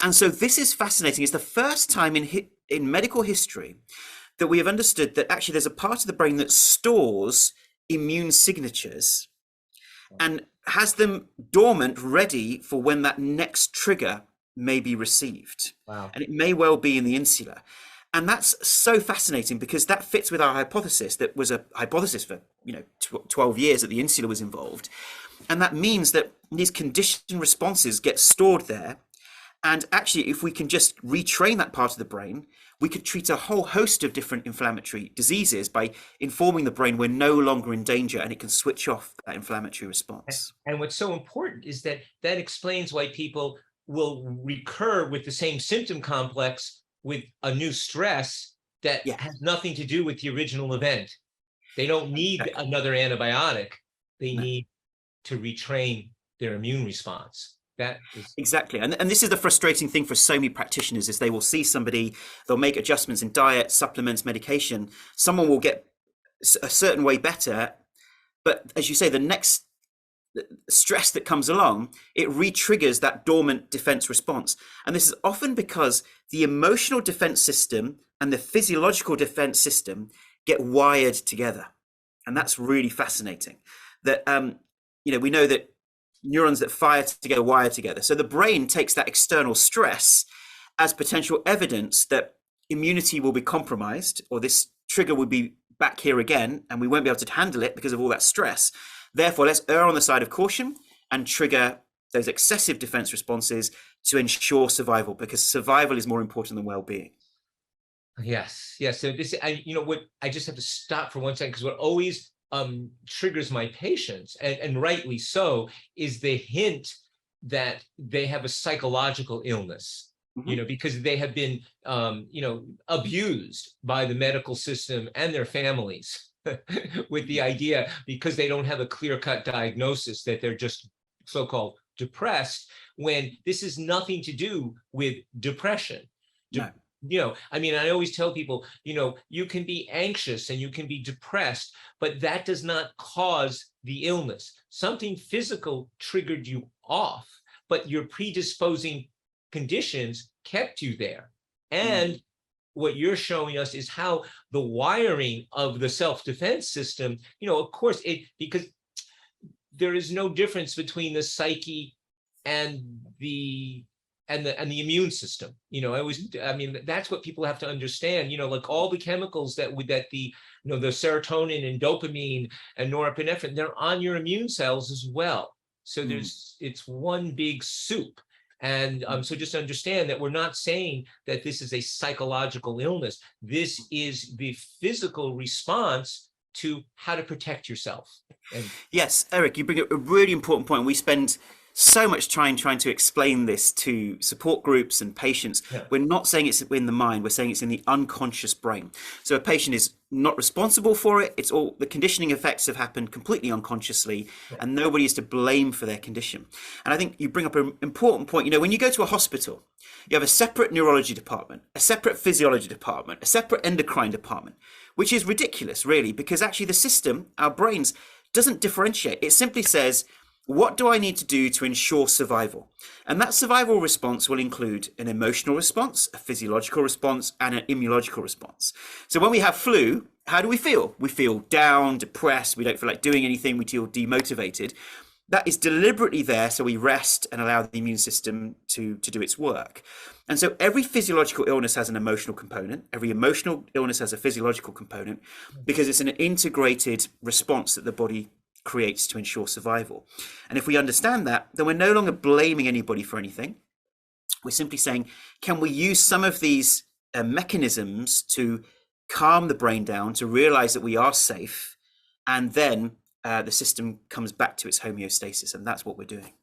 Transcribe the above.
And so this is fascinating. It's the first time in medical history that we have understood that actually there's a part of the brain that stores immune signatures and has them dormant, ready for when that next trigger may be received. Wow. And it may well be in the insula. And that's so fascinating because that fits with our hypothesis that was a hypothesis for 12 years that the insula was involved. And that means that these conditioned responses get stored there. And actually, if we can just retrain that part of the brain, we could treat a whole host of different inflammatory diseases by informing the brain we're no longer in danger and it can switch off that inflammatory response. And what's so important is that that explains why people will recur with the same symptom complex with a new stress that has nothing to do with the original event. They don't need another antibiotic. They need to retrain their immune response. That is exactly. And this is the frustrating thing for so many practitioners is they will see somebody, they'll make adjustments in diet, supplements, medication. Someone will get a certain way better. But as you say, the next stress that comes along, it re-triggers that dormant defense response. And this is often because the emotional defense system and the physiological defense system get wired together. And that's really fascinating. That, we know that neurons that fire together wire together. So the brain takes that external stress as potential evidence that immunity will be compromised, or this trigger will be back here again, and we won't be able to handle it because of all that stress. Therefore, let's err on the side of caution and trigger those excessive defense responses to ensure survival, because survival is more important than well-being. Yes. So this, I just have to stop for one second, because what always triggers my patients, and rightly so, is the hint that they have a psychological illness, because they have been, abused by the medical system and their families with the idea, because they don't have a clear-cut diagnosis, that they're just so-called depressed, when this is nothing to do with depression. No. I always tell people, you can be anxious and you can be depressed, but that does not cause the illness. Something physical triggered you off, but your predisposing conditions kept you there. And what you're showing us is how the wiring of the self-defense system, of course, because there is no difference between the psyche and the immune system. That's what people have to understand. Like all the chemicals that the serotonin and dopamine and norepinephrine, they're on your immune cells as well. So it's one big soup. And so just understand that we're not saying that this is a psychological illness. This is the physical response to how to protect yourself. Yes, Eric, you bring up a really important point. We spend so much time trying to explain this to support groups and patients. We're not saying it's in the mind, we're saying it's in the unconscious brain. So a patient is not responsible for it. It's all the conditioning effects have happened completely unconsciously, and nobody is to blame for their condition. And I think you bring up an important point. When you go to a hospital, you have a separate neurology department, a separate physiology department, a separate endocrine department, which is ridiculous, really, because actually the system, our brains, doesn't differentiate. It simply says, what do I need to do to ensure survival? And that survival response will include an emotional response, a physiological response, and an immunological response. So when we have flu, how do we feel? We feel down, depressed, we don't feel like doing anything, we feel demotivated. That is deliberately there so we rest and allow the immune system to do its work. And so every physiological illness has an emotional component. Every emotional illness has a physiological component, because it's an integrated response that the body creates to ensure survival. And if we understand that, then we're no longer blaming anybody for anything. We're simply saying, can we use some of these mechanisms to calm the brain down, to realize that we are safe, and then the system comes back to its homeostasis, and that's what we're doing.